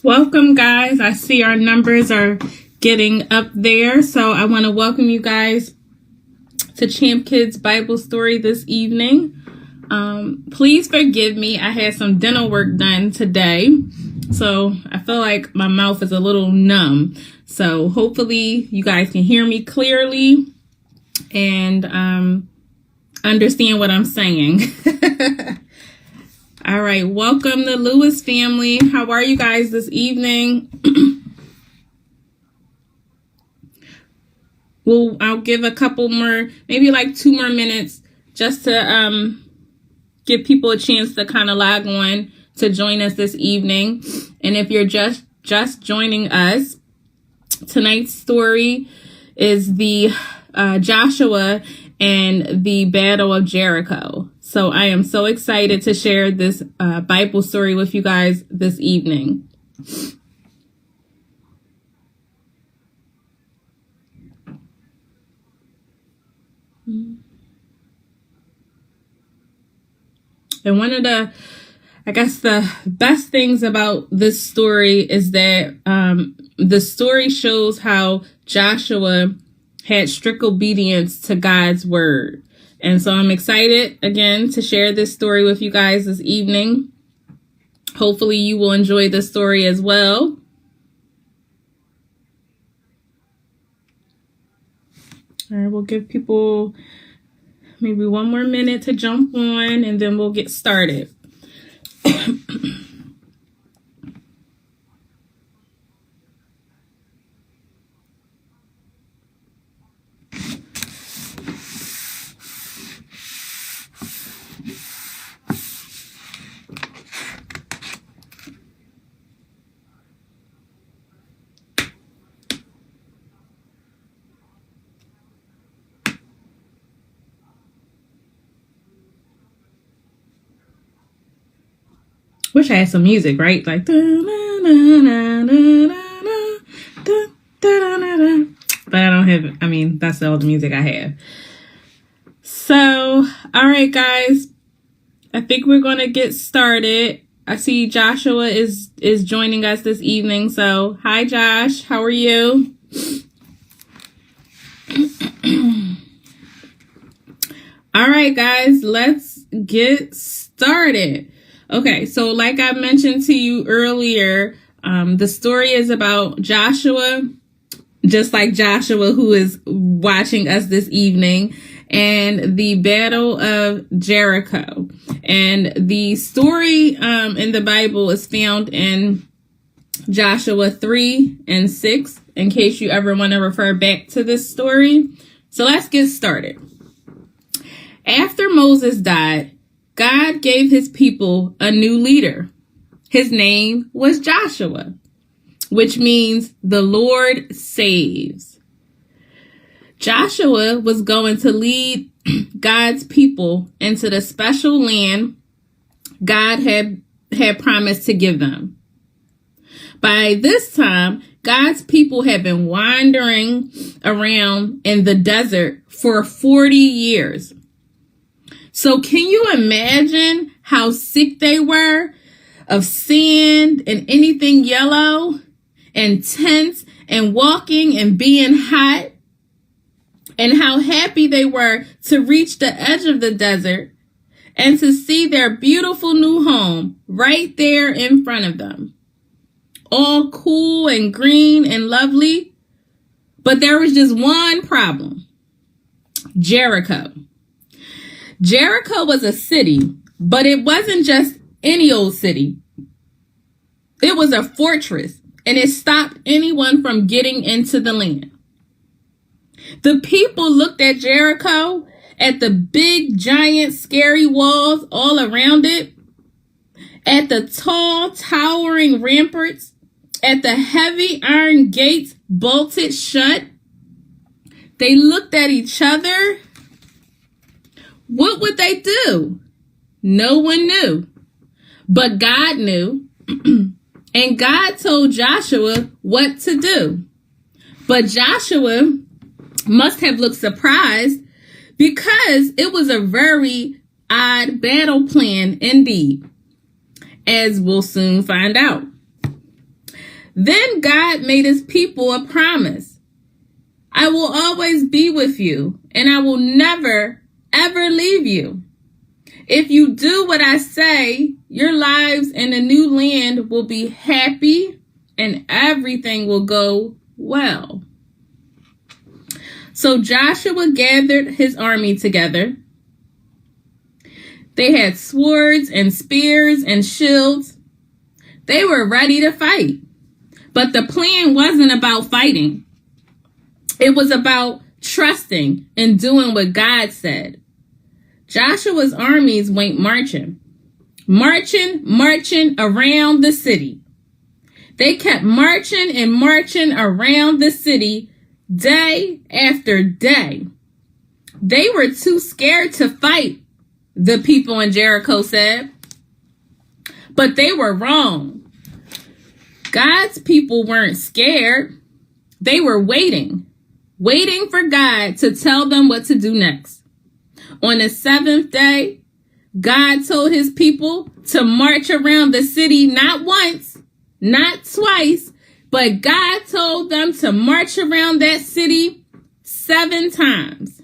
Welcome, guys. I see our numbers are getting up there. So I want to welcome you guys to Champ Kidz Bible Story this evening. Please forgive me. I had some dental work done today, so I feel like my mouth is a little numb. So hopefully you guys can hear me clearly and understand what I'm saying. All right, welcome the Lewis family. How are you guys this evening? I'll give a couple more, maybe like 2 more minutes just to give people a chance to kind of log on to join us this evening. And if you're just joining us, tonight's story is the Joshua and the Battle of Jericho. So I am so excited to share this Bible story with you guys this evening. And one of the best things about this story is that the story shows how Joshua had strict obedience to God's word. And so I'm excited again to share this story with you guys this evening. Hopefully you will enjoy the story as well. All right, we'll give people maybe 1 more minute to jump on and then we'll get started. Wish I had some music, right? Like, but I don't have it. I mean, that's all the music I have. So, all right, guys, I think we're going to get started. I see Joshua is joining us this evening. So, hi, Josh. How are you? All right, guys, let's get started. Okay, so like I mentioned to you earlier, the story is about Joshua, just like Joshua who is watching us this evening, and the Battle of Jericho. And the story in the Bible is found in Joshua 3 and 6, in case you ever want to refer back to this story. So let's get started. After Moses died, God gave his people a new leader. His name was Joshua, which means the Lord saves. Joshua was going to lead God's people into the special land God had promised to give them. By this time, God's people had been wandering around in the desert for 40 years. So can you imagine how sick they were of sand and anything yellow and tents and walking and being hot, and how happy they were to reach the edge of the desert and to see their beautiful new home right there in front of them, all cool and green and lovely. But there was just one problem: Jericho. Jericho was a city, but it wasn't just any old city. It was a fortress, and it stopped anyone from getting into the land. The people looked at Jericho, at the big, giant, scary walls all around it, at the tall, towering ramparts, at the heavy iron gates bolted shut. They looked at each other. What would they do? No one knew, but God knew, and God told Joshua what to do. But Joshua must have looked surprised, because it was a very odd battle plan indeed, as we'll soon find out. Then God made his people a promise. I will always be with you, and I will never, ever leave you. If you do what I say, your lives in the new land will be happy and everything will go well. So Joshua gathered his army together. They had swords and spears and shields. They were ready to fight. But the plan wasn't about fighting. It was about trusting and doing what God said. Joshua's armies went marching around the city. They kept marching and marching around the city day after day. They were too scared to fight, the people in Jericho said. But they were wrong. God's people weren't scared. They were waiting for God to tell them what to do next. On the seventh day, God told his people to march around the city not once, not twice, but God told them to march around that city 7 times.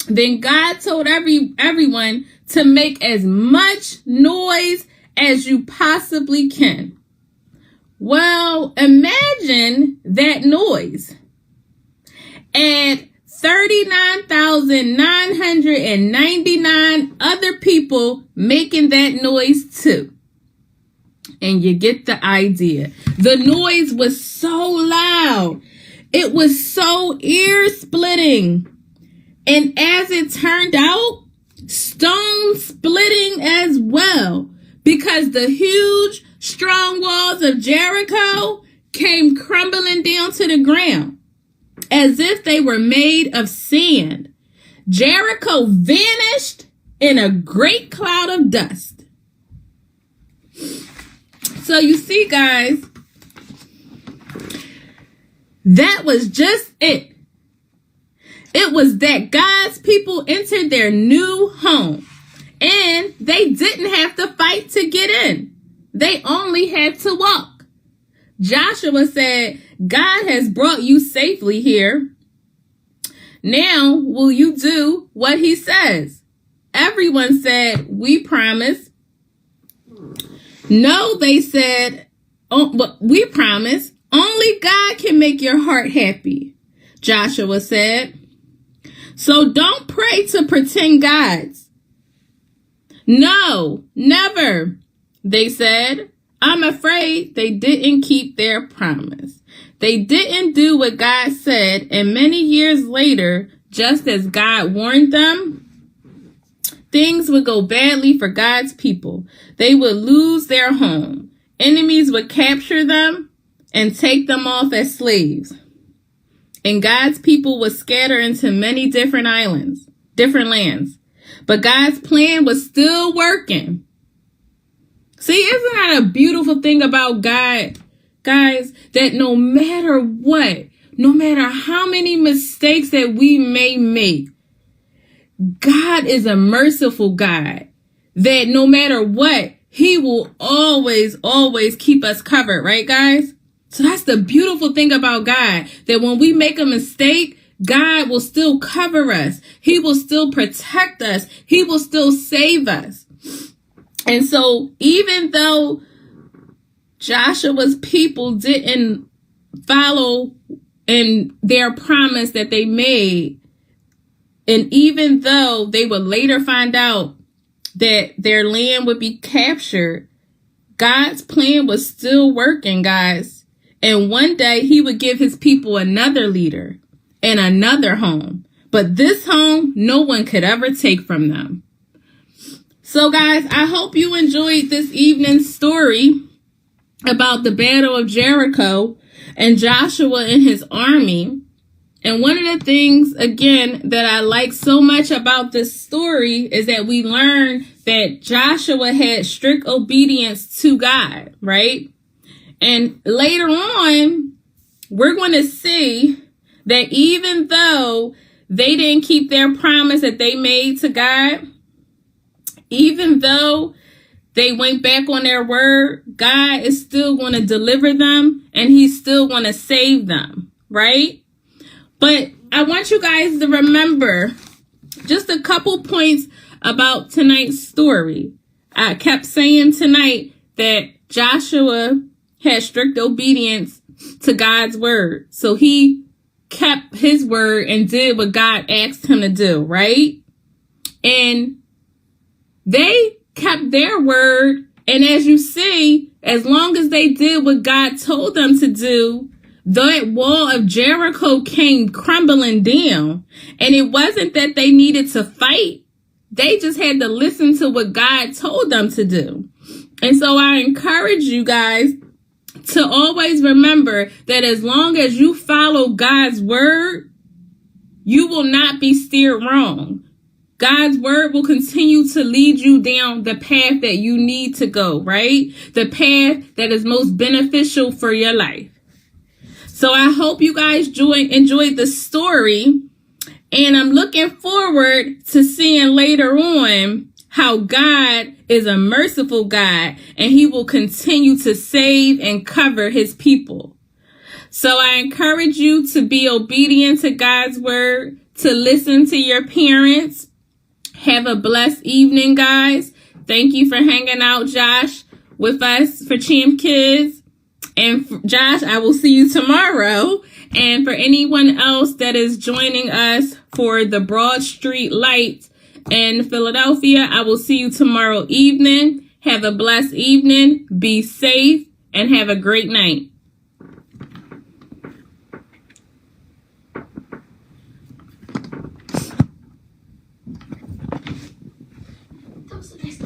Then God told everyone to make as much noise as you possibly can. Well, imagine that noise. Add 39,999 other people making that noise too. And you get the idea. The noise was so loud. It was so ear-splitting. And as it turned out, stone-splitting as well. Because the huge, strong walls of Jericho came crumbling down to the ground, as if they were made of sand. Jericho vanished in a great cloud of dust. So you see, guys, that was just it. It was that God's people entered their new home, and they didn't have to fight to get in. They only had to walk. Joshua said, God has brought you safely here. Now, will you do what he says? Everyone said, we promise. No, they said, but we promise. Only God can make your heart happy, Joshua said. So don't pray to pretend gods. No, never, they said. I'm afraid they didn't keep their promise. They didn't do what God said, and many years later, just as God warned them, things would go badly for God's people. They would lose their home. Enemies would capture them and take them off as slaves. And God's people would scatter into many different islands, different lands. But God's plan was still working. See, isn't that a beautiful thing about God, guys? That no matter what, no matter how many mistakes that we may make, God is a merciful God. That no matter what, he will always, always keep us covered, right, guys? So that's the beautiful thing about God, that when we make a mistake, God will still cover us. He will still protect us. He will still save us. And so even though Joshua's people didn't follow in their promise that they made, and even though they would later find out that their land would be captured, God's plan was still working, guys. And one day he would give his people another leader and another home. But this home, no one could ever take from them. So guys, I hope you enjoyed this evening's story about the Battle of Jericho and Joshua and his army. And one of the things, again, that I like so much about this story is that we learn that Joshua had strict obedience to God, right? And later on, we're going to see that even though they didn't keep their promise that they made to God, even though they went back on their word, God is still going to deliver them and he's still going to save them, right? But I want you guys to remember just a couple points about tonight's story. I kept saying tonight that Joshua had strict obedience to God's word. So he kept his word and did what God asked him to do, right? And they kept their word. And as you see, as long as they did what God told them to do, that wall of Jericho came crumbling down. And it wasn't that they needed to fight. They just had to listen to what God told them to do. And so I encourage you guys to always remember that as long as you follow God's word, you will not be steered wrong. God's word will continue to lead you down the path that you need to go, right? The path that is most beneficial for your life. So I hope you guys enjoyed the story. And I'm looking forward to seeing later on how God is a merciful God and he will continue to save and cover his people. So I encourage you to be obedient to God's word, to listen to your parents. Have a blessed evening, guys. Thank you for hanging out, Josh, with us for Champ Kidz. And Josh, I will see you tomorrow. And for anyone else that is joining us for the Broad Street Light in Philadelphia, I will see you tomorrow evening. Have a blessed evening. Be safe and have a great night. That was the best.